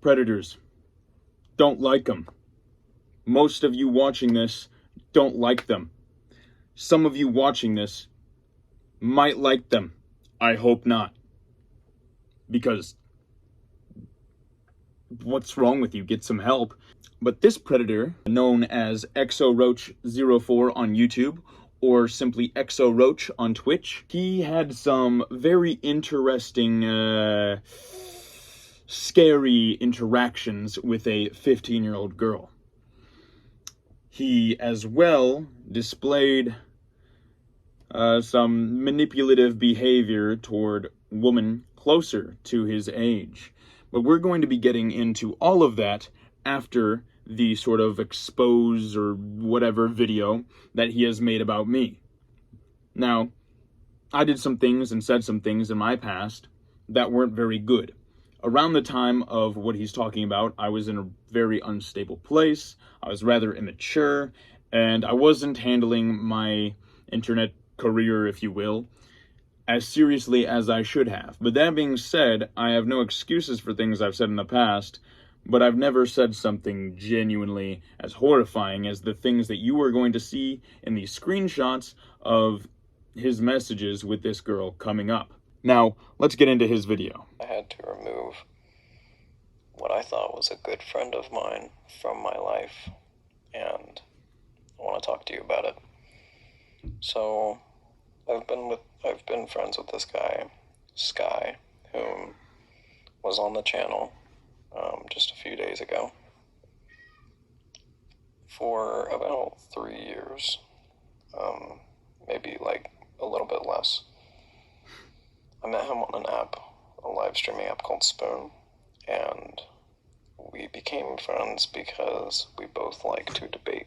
predators. Don't like them. Most of you watching this don't like them. Some of you watching this might like them. I hope not. Because what's wrong with you? Get some help. But this predator, known as XOROACH04 on YouTube, or simply XOROACH on Twitch, he had some very interesting, scary interactions with a 15-year-old girl. He as well displayed some manipulative behavior toward women closer to his age. But we're going to be getting into all of that after the sort of expose or whatever video that he has made about me. Now, I did some things and said some things in my past that weren't very good. Around the time of what he's talking about, I was in a very unstable place, I was rather immature, and I wasn't handling my internet career, if you will, as seriously as I should have. But that being said, I have no excuses for things I've said in the past, but I've never said something genuinely as horrifying as the things that you are going to see in these screenshots of his messages with this girl coming up. Now, let's get into his video. I had to remove what I thought was a good friend of mine from my life, and I want to talk to you about it. So, I've been friends with this guy, Sky, whom was on the channel just a few days ago for about 3 years, maybe like a little bit less. I met him on an app, a live streaming app called Spoon, and we became friends because we both like to debate.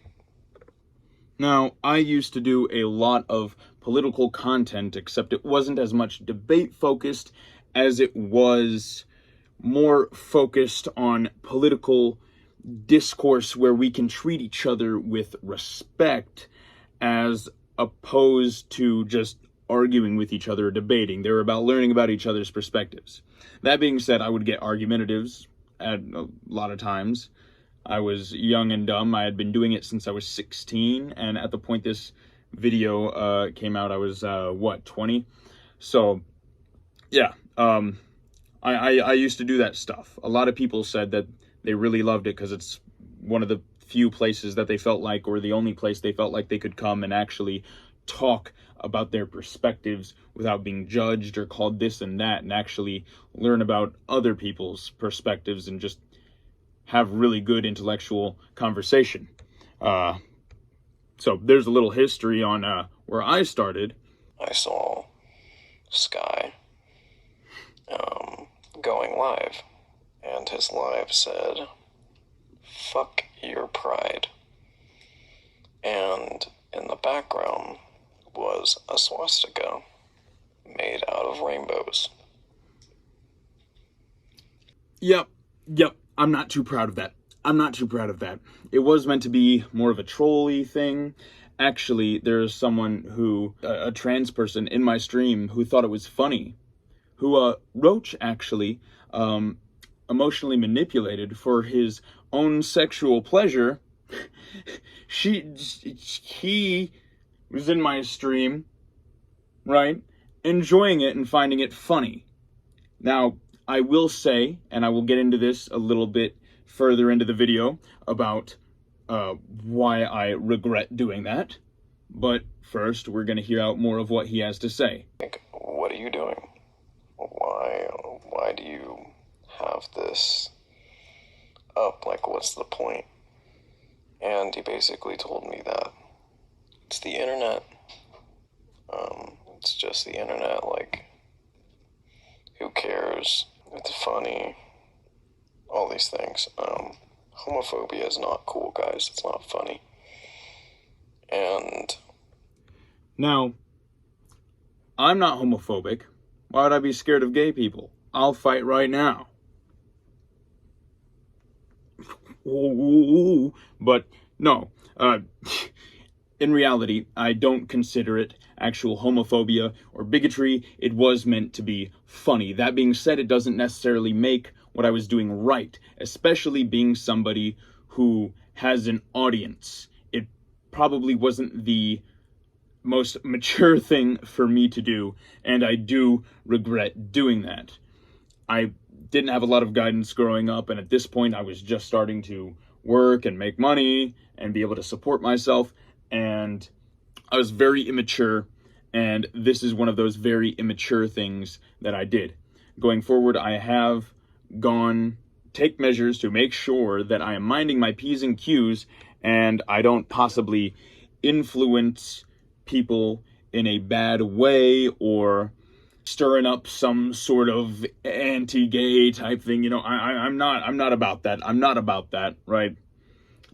Now, I used to do a lot of political content, except it wasn't as much debate-focused as it was more focused on political discourse where we can treat each other with respect as opposed to just arguing with each other or debating. They were about learning about each other's perspectives. That being said, I would get argumentatives at a lot of times. I was young and dumb. I had been doing it since I was 16, and at the point this video came out, I was, 20? So, yeah, I used to do that stuff. A lot of people said that they really loved it because it's one of the few places that they felt like, or the only place they felt like they could come and actually talk about their perspectives without being judged or called this and that, and actually learn about other people's perspectives and just have really good intellectual conversation. So there's a little history on where I started. I saw Sky going live, and his live said, "Fuck your pride." And in the background was a swastika made out of rainbows. Yep. I'm not too proud of that. It was meant to be more of a troll-y thing. Actually, there's someone who, a trans person in my stream, who thought it was funny, who Roach actually emotionally manipulated for his own sexual pleasure. He was in my stream, right, enjoying it and finding it funny. Now, I will say, and I will get into this a little bit further into the video about why I regret doing that. But first, we're going to hear out more of what he has to say. Like, what are you doing? Why do you have this up? Like, what's the point? And he basically told me that it's the internet. It's just the internet. Like, who cares? It's funny. All these things. Homophobia is not cool, guys. It's not funny. And now, I'm not homophobic. Why would I be scared of gay people? I'll fight right now. But no, in reality, I don't consider it actual homophobia or bigotry. It was meant to be funny. That being said, it doesn't necessarily make what I was doing right, especially being somebody who has an audience. It probably wasn't the most mature thing for me to do, and I do regret doing that. I didn't have a lot of guidance growing up, and at this point I was just starting to work and make money and be able to support myself, and I was very immature, and this is one of those very immature things that I did. Going forward, I have take measures to make sure that I am minding my P's and Q's, and I don't possibly influence people in a bad way or stirring up some sort of anti-gay type thing. You know, I'm not about that. I'm not about that, right?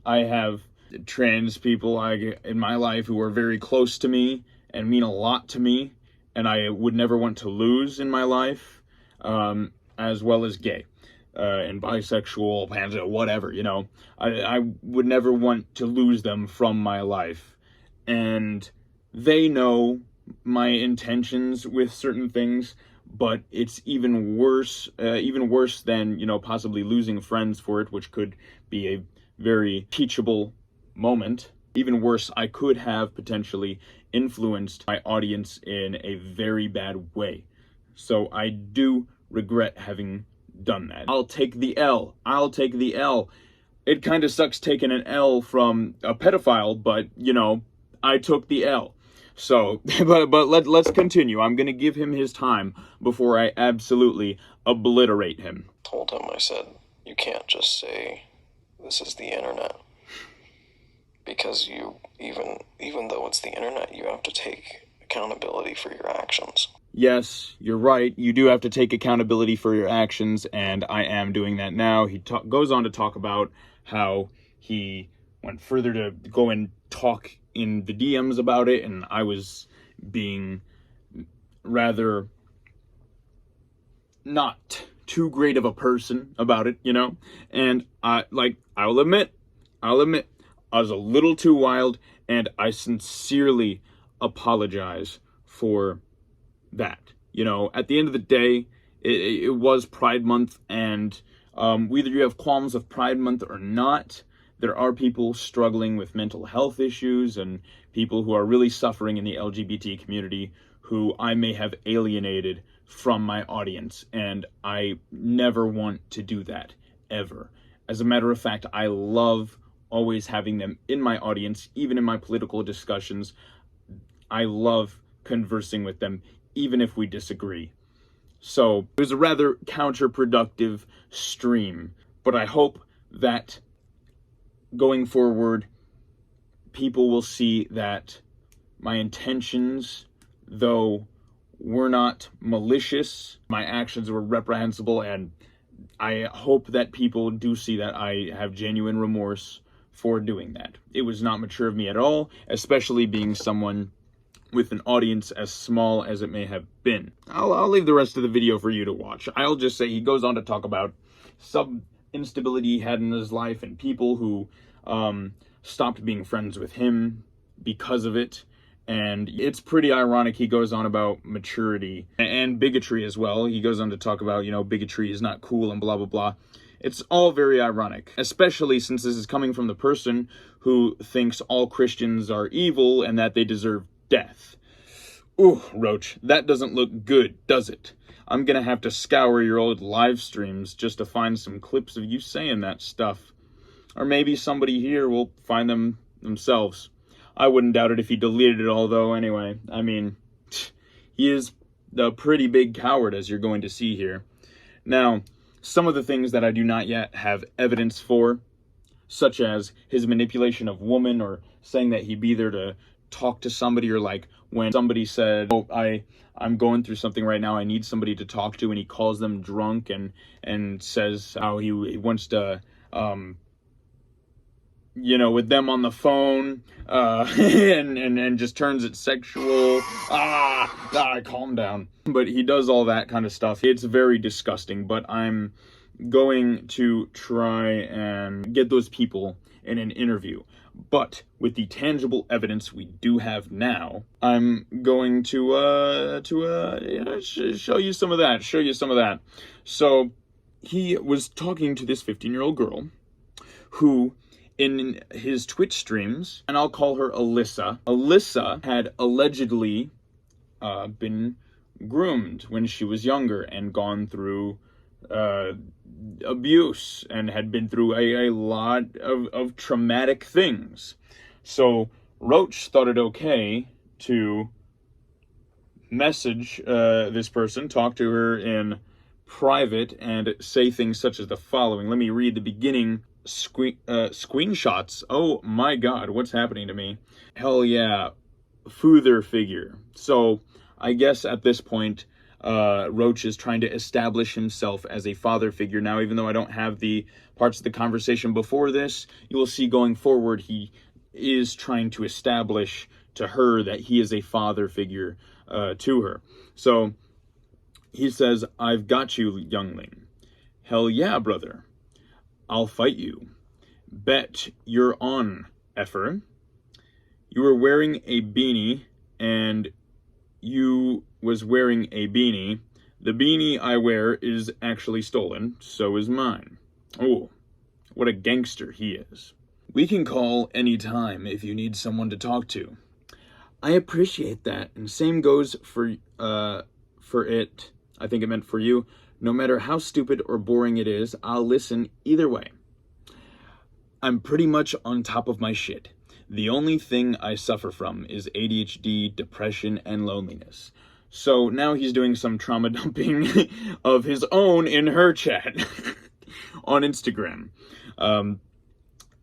I have trans people in my life who are very close to me and mean a lot to me, and I would never want to lose in my life, as well as gay and bisexual, pansexual, whatever, you know. I would never want to lose them from my life, and they know my intentions with certain things, but it's even worse than, you know, possibly losing friends for it, which could be a very teachable moment. Even worse, I could have potentially influenced my audience in a very bad way. So I do regret having done that. I'll take the L. It kind of sucks taking an L from a pedophile, but, you know, I took the L. So, but let's continue. I'm going to give him his time before I absolutely obliterate him. Told him, I said, you can't just say, this is the internet. Because even though it's the internet, you have to take accountability for your actions. Yes, you're right. You do have to take accountability for your actions, and I am doing that now. He goes on to talk about how he went further to go and talk in the DMs about it, and I was being rather not too great of a person about it, you know? And I'll admit, I was a little too wild, and I sincerely apologize for that. You know, at the end of the day, it was Pride Month, and whether you have qualms of Pride Month or not, there are people struggling with mental health issues and people who are really suffering in the LGBT community who I may have alienated from my audience, and I never want to do that, ever. As a matter of fact, I love always having them in my audience, even in my political discussions. I love conversing with them, even if we disagree. So it was a rather counterproductive stream, but I hope that going forward, people will see that my intentions, though were not malicious, my actions were reprehensible, and I hope that people do see that I have genuine remorse for doing that. It was not mature of me at all, especially being someone with an audience as small as it may have been. I'll leave the rest of the video for you to watch. I'll just say he goes on to talk about some instability he had in his life and people who stopped being friends with him because of it. And it's pretty ironic. He goes on about maturity and bigotry as well. He goes on to talk about, you know, bigotry is not cool and blah, blah, blah. It's all very ironic, especially since this is coming from the person who thinks all Christians are evil and that they deserve death. Ooh, Roach, that doesn't look good, does it? I'm gonna have to scour your old live streams just to find some clips of you saying that stuff. Or maybe somebody here will find them themselves. I wouldn't doubt it if he deleted it all, though, anyway. I mean, he is a pretty big coward, as you're going to see here. Now, some of the things that I do not yet have evidence for, such as his manipulation of women or saying that he'd be there to talk to somebody, or like when somebody said, oh, I'm going through something right now, I need somebody to talk to, and he calls them drunk and says how he wants to, you know, with them on the phone, and just turns it sexual. Calm down. But he does all that kind of stuff. It's very disgusting, but I'm going to try and get those people in an interview. But with the tangible evidence we do have now, I'm going to show you some of that. So he was talking to this 15-year-old girl who, in his Twitch streams, and I'll call her Alyssa had allegedly been groomed when she was younger and gone through abuse and had been through a lot of traumatic things. So Roach thought it okay to message this person, talk to her in private, and say things such as the following. Let me read the beginning screenshots. Oh my god, what's happening to me? Hell yeah, father figure. So I guess at this point, Roach is trying to establish himself as a father figure. Now, even though I don't have the parts of the conversation before this, you will see going forward he is trying to establish to her that he is a father figure to her. So he says, "I've got you, youngling." "Hell yeah, brother. I'll fight you." "Bet you're on, effer." "You were wearing a beanie, and you was wearing a beanie. The beanie I wear is actually stolen, so is mine." Oh, what a gangster he is. "We can call any time if you need someone to talk to." "I appreciate that, and same goes for it." I think it meant for you. "No matter how stupid or boring it is, I'll listen either way. I'm pretty much on top of my shit. The only thing I suffer from is ADHD, depression, and loneliness." So now he's doing some trauma dumping of his own in her chat on Instagram.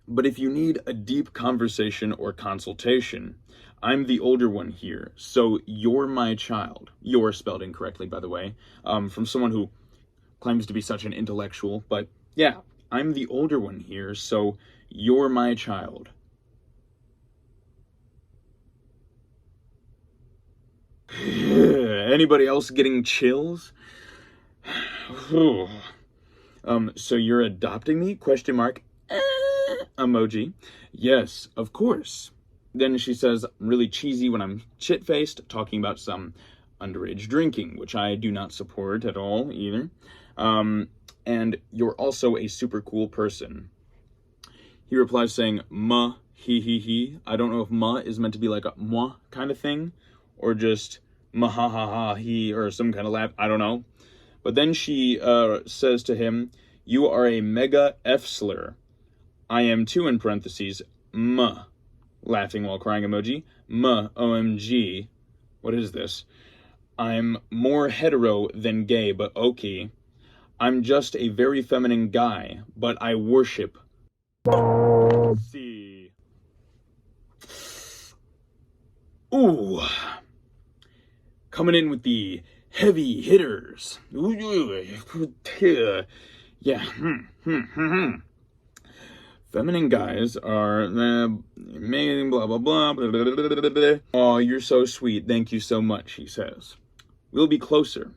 But if you need a deep conversation or consultation, I'm the older one here, so you're my child. You're spelled incorrectly, by the way, from someone who claims to be such an intellectual. But yeah, I'm the older one here, so you're my child. Anybody else getting chills? So you're adopting me? Question mark. Emoji. "Yes, of course." Then she says, really cheesy when I'm shit-faced, talking about some underage drinking, which I do not support at all either. "And you're also a super cool person." He replies saying, "Ma, he. I don't know if ma is meant to be like a moi kind of thing, or just ma ha ha ha he, or some kind of laugh. I don't know. But then she says to him, "You are a mega F-slur. I am too," in parentheses, "ma." Laughing while crying emoji. "Ma, OMG. What is this? I'm more hetero than gay, but okay. I'm just a very feminine guy, but I worship." See. Ooh. Coming in with the heavy hitters. Yeah. Feminine guys are amazing, blah, blah, blah, blah, blah, blah, blah, blah. "Oh, you're so sweet. Thank you so much," he says. "We'll be closer.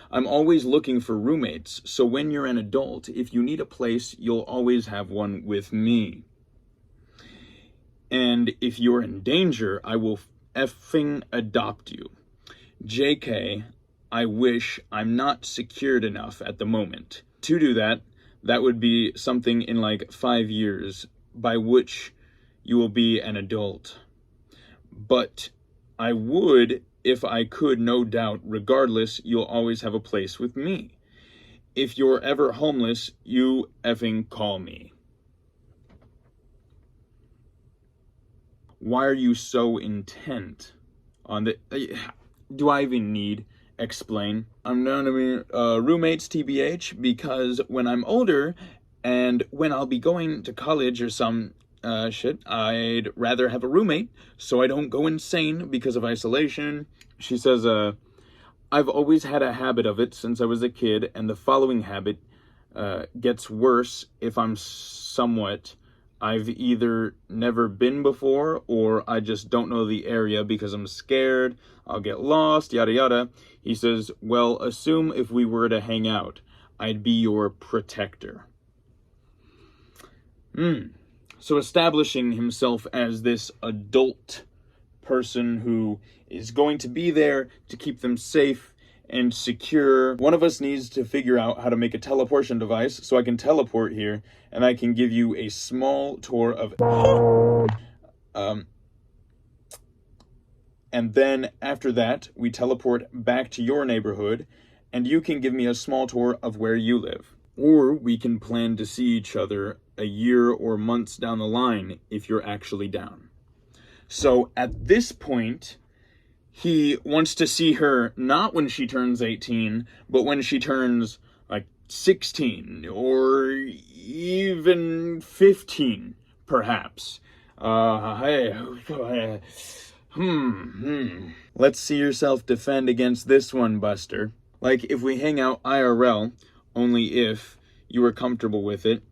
I'm always looking for roommates, so when you're an adult, if you need a place, you'll always have one with me. And if you're in danger, I will effing adopt you. JK, I wish I'm not secured enough at the moment. To do that, that would be something in like 5 years, by which you will be an adult. But I would, if I could, no doubt. Regardless, you'll always have a place with me. If you're ever homeless, you effing call me." Why are you so intent on the... do I even need explain? "I'm not roommates, TBH, because when I'm older and when I'll be going to college or some shit, I'd rather have a roommate so I don't go insane because of isolation." She says, "I've always had a habit of it since I was a kid, and the following habit gets worse if I'm somewhat... I've either never been before, or I just don't know the area because I'm scared I'll get lost, yada yada." He says, "Well, assume if we were to hang out, I'd be your protector." So establishing himself as this adult person who is going to be there to keep them safe and secure. One of us needs to figure out how to make a teleportation device so I can teleport here and I can give you a small tour of and then after that we teleport back to your neighborhood and you can give me a small tour of where you live. Or we can plan to see each other a year or months down the line if you're actually down. So at this point, he wants to see her not when she turns 18, but when she turns like 16 or even 15, perhaps. Let's see yourself defend against this one, Buster. Like if we hang out IRL, only if you were comfortable with it,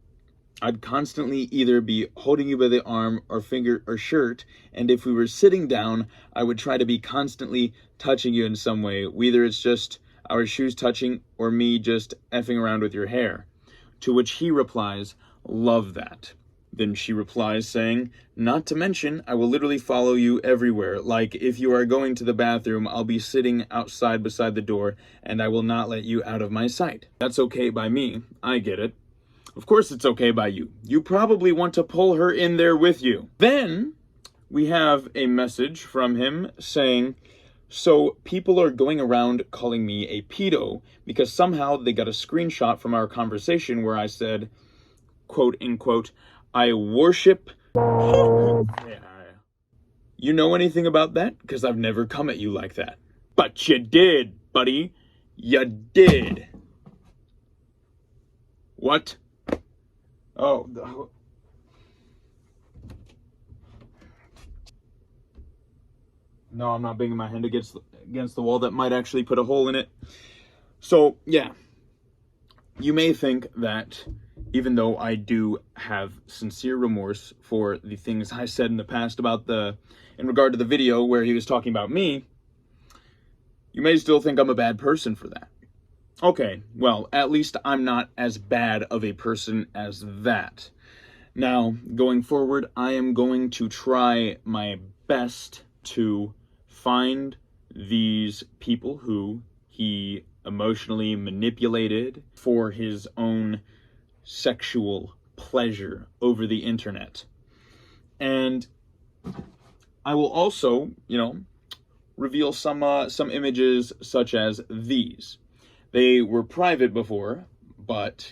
I'd constantly either be holding you by the arm or finger or shirt, and if we were sitting down, I would try to be constantly touching you in some way, whether it's just our shoes touching or me just effing around with your hair. To which he replies, love that. Then she replies saying, not to mention, I will literally follow you everywhere. Like if you are going to the bathroom, I'll be sitting outside beside the door and I will not let you out of my sight. That's okay by me. I get it. Of course it's okay by you. You probably want to pull her in there with you. Then we have a message from him saying, so people are going around calling me a pedo because somehow they got a screenshot from our conversation where I said, quote unquote, I worship. You know anything about that? Because I've never come at you like that. But you did, buddy. You did. What? Oh. No, I'm not banging my hand against the wall. That might actually put a hole in it. So, yeah. You may think that even though I do have sincere remorse for the things I said in the past about in regard to the video where he was talking about me, you may still think I'm a bad person for that. Okay, well, at least I'm not as bad of a person as that. Now, going forward, I am going to try my best to find these people who he emotionally manipulated for his own sexual pleasure over the internet. And I will also, reveal some images such as these. They were private before, but,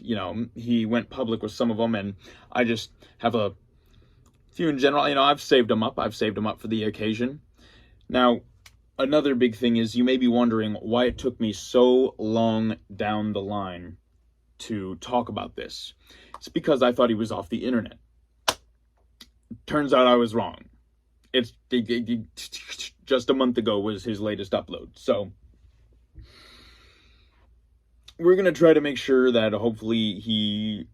he went public with some of them, and I just have a few in general. I've saved them up. I've saved them up for the occasion. Now, another big thing is you may be wondering why it took me so long down the line to talk about this. It's because I thought he was off the internet. Turns out I was wrong. It's just a month ago was his latest upload. So we're going to try to make sure that hopefully he,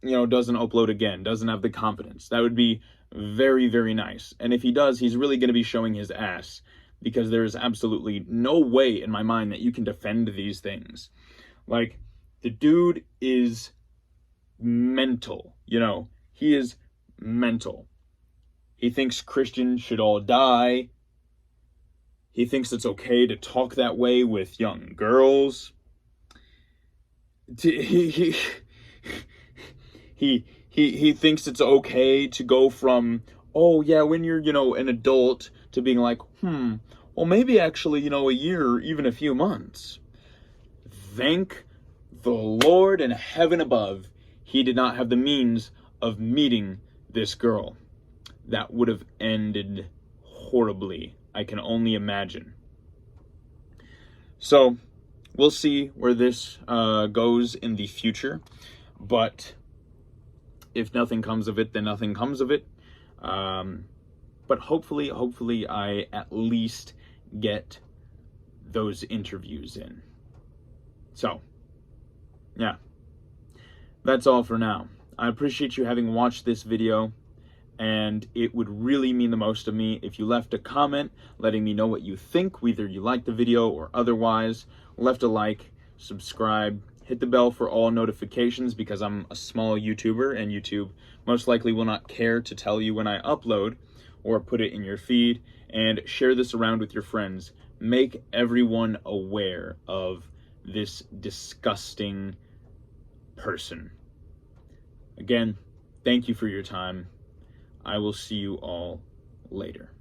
doesn't upload again, doesn't have the confidence. That would be very, very nice. And if he does, he's really going to be showing his ass, because there is absolutely no way in my mind that you can defend these things. Like, the dude is mental, he is mental. He thinks Christians should all die. He thinks it's okay to talk that way with young girls. He thinks it's okay to go from, oh yeah, when you're, an adult, to being like, well, maybe actually, a year or even a few months. Thank the Lord in heaven above, he did not have the means of meeting this girl. That would have ended horribly. I can only imagine. So, we'll see where this goes in the future. But if nothing comes of it, then nothing comes of it. But hopefully I at least get those interviews in. So, yeah. That's all for now. I appreciate you having watched this video, and it would really mean the most to me if you left a comment letting me know what you think, whether you liked the video or otherwise. Left a like, subscribe, hit the bell for all notifications, because I'm a small YouTuber and YouTube most likely will not care to tell you when I upload or put it in your feed, and share this around with your friends. make everyone aware of this disgusting person. Again, thank you for your time. I will see you all later.